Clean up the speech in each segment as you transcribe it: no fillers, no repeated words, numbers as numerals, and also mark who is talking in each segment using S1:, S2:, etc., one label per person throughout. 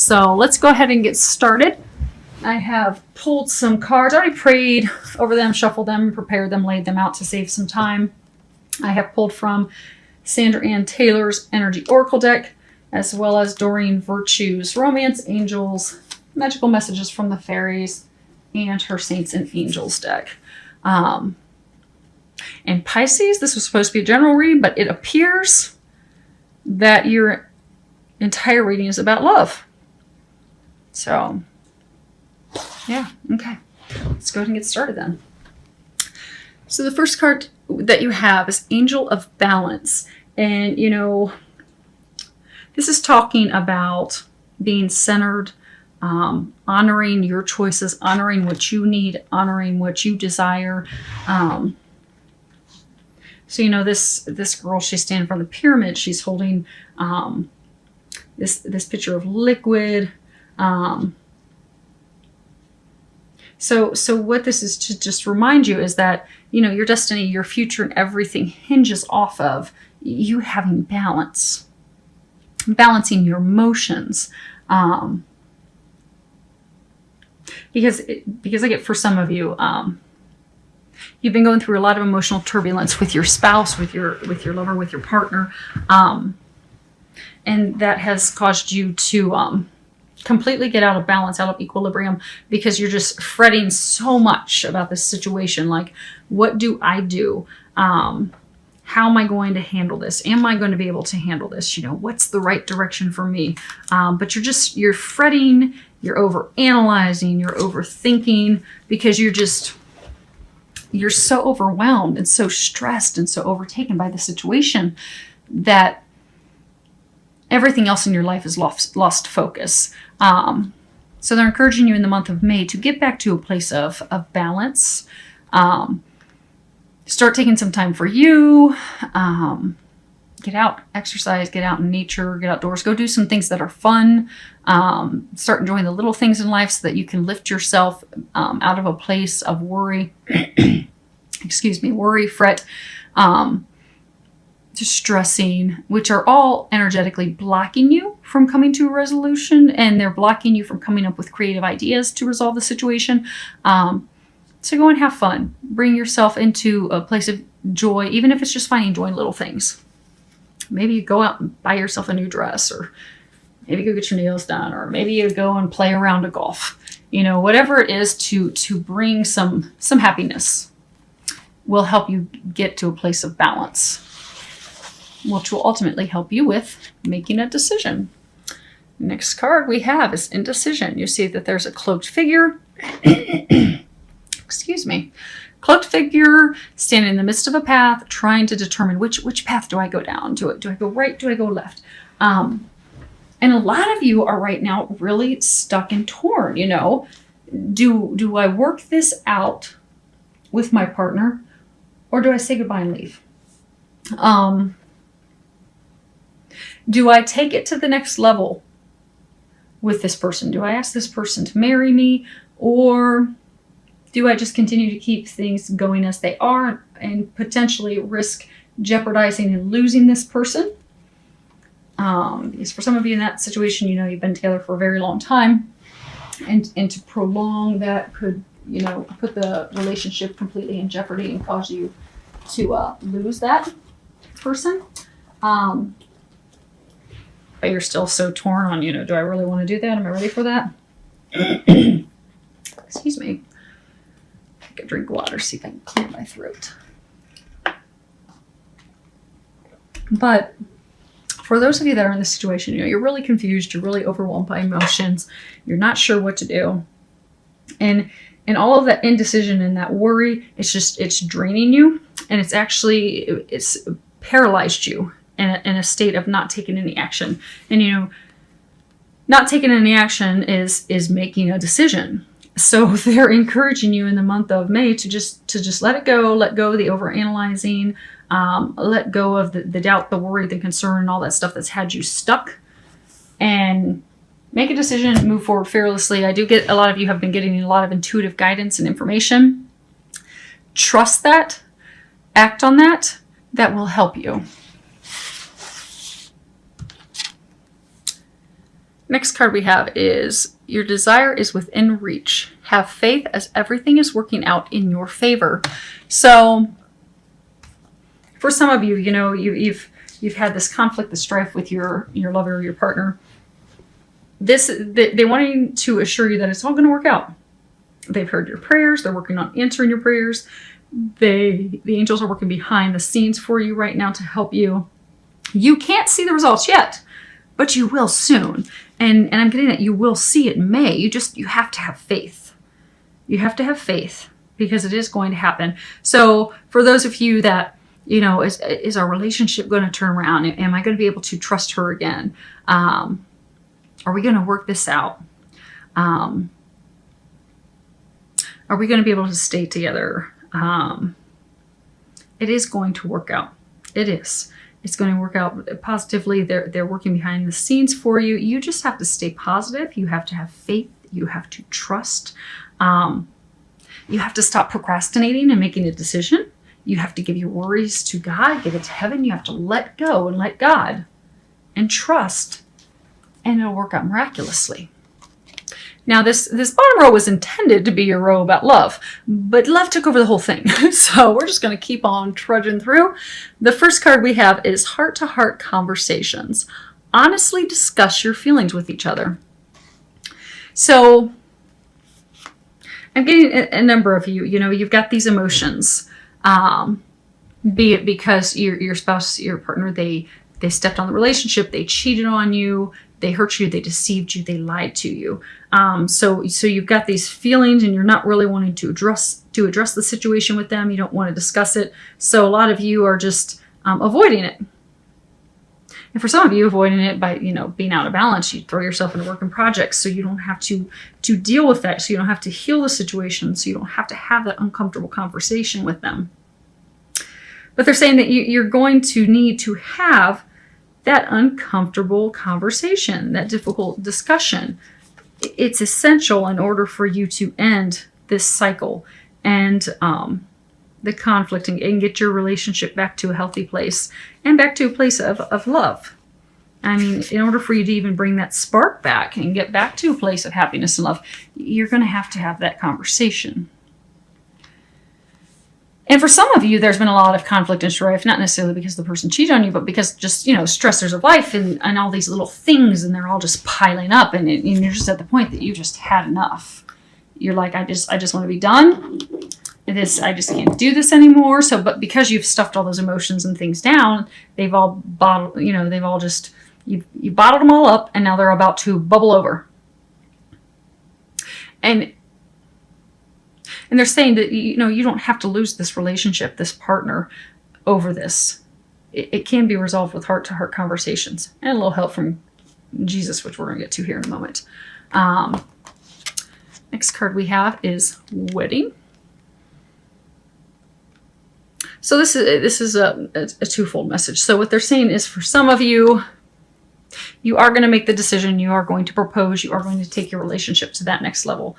S1: So let's go ahead and get started. I have pulled some cards. I already prayed over them, shuffled them, prepared them, laid them out to save some time. I have pulled from Sandra Ann Taylor's Energy Oracle deck, as well as Doreen Virtue's Romance Angels, Magical Messages from the Fairies, and her Saints and Angels deck. And Pisces, this was supposed to be a general reading, but it appears that your entire reading is about love. So, yeah, okay. Let's go ahead and get started then. So the first card that you have is Angel of Balance. And, you know, this is talking about being centered, honoring your choices, honoring what you need, honoring what you desire. So, you know, this girl, she's standing from the pyramid. She's holding this picture of liquid. So what this is to just remind you is that, you know, your destiny, your future, and everything hinges off of you having balance, balancing your emotions. Because I get, for some of you, you've been going through a lot of emotional turbulence with your spouse, with your lover, with your partner, and that has caused you to completely get out of balance, out of equilibrium, because you're just fretting so much about this situation. Like, what do I do? How am I going to handle this? Am I going to be able to handle this? You know, what's the right direction for me? But you're fretting, you're overanalyzing, you're overthinking, because you're so overwhelmed and so stressed and so overtaken by the situation that everything else in your life is lost focus. So they're encouraging you in the month of May to get back to a place of balance. Start taking some time for you. Get out, exercise, get out in nature, get outdoors, go do some things that are fun. Start enjoying the little things in life so that you can lift yourself out of a place of worry. Worry, fret, distressing, which are all energetically blocking you from coming to a resolution, and they're blocking you from coming up with creative ideas to resolve the situation. So go and have fun. Bring yourself into a place of joy, even if it's just finding joy in little things. Maybe you go out and buy yourself a new dress, or maybe go get your nails done, or maybe you go and play a round of golf. You know, whatever it is to bring some happiness will help you get to a place of balance, which will ultimately help you with making a decision. Next card we have is Indecision. You see that there's a cloaked figure. Cloaked figure standing in the midst of a path, trying to determine which path do I go down? Do I go right? Do I go left? And a lot of you are right now really stuck and torn. You know, do I work this out with my partner, or do I say goodbye and leave? Do I take it to the next level with this person? Do I ask this person to marry me, or do I just continue to keep things going as they are and potentially risk jeopardizing and losing this person? Because for some of you in that situation, you know, you've been together for a very long time, and to prolong that could, you know, put the relationship completely in jeopardy and cause you to lose that person. But you're still so torn on, you know, do I really want to do that? Am I ready for that? Excuse me. Take a drink of water, see if I can clear my throat. But for those of you that are in this situation, you know, you're really confused, you're really overwhelmed by emotions, you're not sure what to do. And all of that indecision and that worry, it's draining you, and it's paralyzed you in a state of not taking any action. And, you know, not taking any action is making a decision. So they're encouraging you in the month of May to just let it go, let go of the overanalyzing, let go of the doubt, the worry, the concern, and all that stuff that's had you stuck, and make a decision, move forward fearlessly. I do get, a lot of you have been getting a lot of intuitive guidance and information. Trust that, act on that. That will help you. Next card we have is your desire is within reach. Have faith as everything is working out in your favor. So for some of you, you know, you've had this conflict, this strife with your lover or your partner. They wanting to assure you that it's all going to work out. They've heard your prayers. They're working on answering your prayers. The angels are working behind the scenes for you right now to help you. You can't see the results yet, but you will soon. And I'm getting that you will see it in May. You have to have faith. You have to have faith because it is going to happen. So for those of you that, you know, is our relationship going to turn around? Am I going to be able to trust her again? Are we going to work this out? Are we going to be able to stay together? It is going to work out. It is. It's going to work out positively. They're working behind the scenes for you. You just have to stay positive. You have to have faith. You have to trust. You have to stop procrastinating and making a decision. You have to give your worries to God, give it to heaven. You have to let go and let God and trust, and it'll work out miraculously. Now, this bottom row was intended to be a row about love, but love took over the whole thing. So we're just going to keep on trudging through. The first card we have is heart-to-heart conversations. Honestly discuss your feelings with each other. So I'm getting a number of you, you know, you've got these emotions, be it because your spouse, your partner, they stepped on the relationship, they cheated on you, they hurt you, they deceived you, they lied to you. So you've got these feelings and you're not really wanting to address the situation with them. You don't want to discuss it. So a lot of you are just avoiding it. And for some of you, avoiding it by, you know, being out of balance, you throw yourself into work and projects so you don't have to deal with that. So you don't have to heal the situation. So you don't have to have that uncomfortable conversation with them. But they're saying that you're going to need to have that uncomfortable conversation, that difficult discussion. It's essential in order for you to end this cycle and the conflict and get your relationship back to a healthy place and back to a place of love. I mean, in order for you to even bring that spark back and get back to a place of happiness and love, you're going to have that conversation. And for some of you, there's been a lot of conflict and strife, not necessarily because the person cheated on you, but because just, you know, stressors of life and all these little things, and they're all just piling up, and you're just at the point that you just had enough. You're like, I just want to be done. I just can't do this anymore. So, but because you've stuffed all those emotions and things down, they've all bottled, you know, they've all just, you bottled them all up, and now they're about to bubble over. And they're saying that, you know, you don't have to lose this relationship, this partner, over this. It can be resolved with heart-to-heart conversations and a little help from Jesus, which we're going to get to here in a moment. Next card we have is wedding. So this is a twofold message. So what they're saying is, for some of you, you are going to make the decision. You are going to propose. You are going to take your relationship to that next level.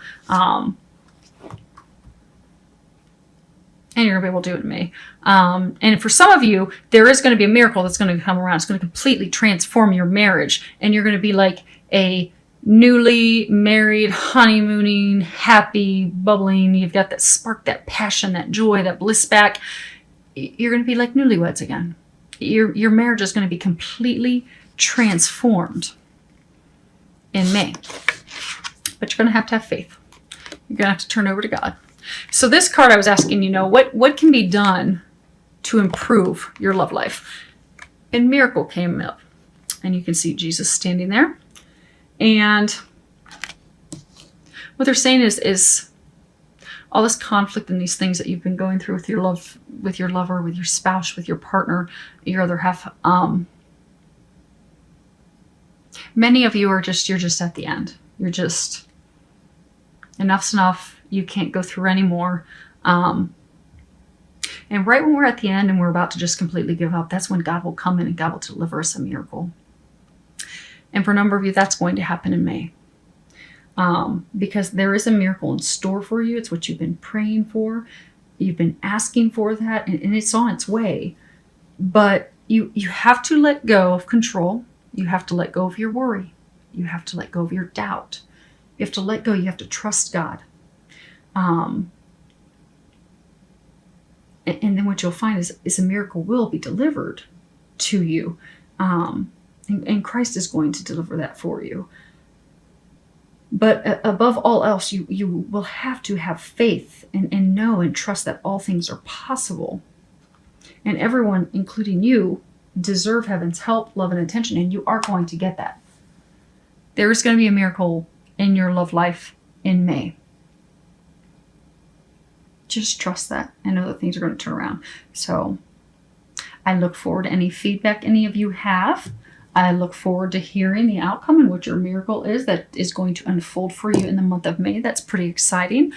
S1: And you're going to be able to do it in May. And for some of you, there is going to be a miracle that's going to come around. It's going to completely transform your marriage. And you're going to be like a newly married, honeymooning, happy, bubbling. You've got that spark, that passion, that joy, that bliss back. You're going to be like newlyweds again. Your marriage is going to be completely transformed in May. But you're going to have faith. You're going to have to turn over to God. So this card, I was asking, you know, what can be done to improve your love life? And miracle came up. And you can see Jesus standing there. And what they're saying is all this conflict and these things that you've been going through with your lover, with your spouse, with your partner, your other half. Many of you you're just at the end. You're just, enough's enough. You can't go through anymore. And right when we're at the end and we're about to just completely give up, that's when God will come in and God will deliver us a miracle. And for a number of you, that's going to happen in May. Because there is a miracle in store for you. It's what you've been praying for. You've been asking for that, and it's on its way. But you have to let go of control. You have to let go of your worry. You have to let go of your doubt. You have to let go. You have to trust God. And then what you'll find is a miracle will be delivered to you. And Christ is going to deliver that for you. But above all else, you will have to have faith and know and trust that all things are possible. And everyone, including you, deserve heaven's help, love, and attention, and you are going to get that. There is going to be a miracle in your love life in May. Just trust that and know that things are going to turn around. So I look forward to any feedback any of you have. I look forward to hearing the outcome and what your miracle is that is going to unfold for you in the month of May. That's pretty exciting.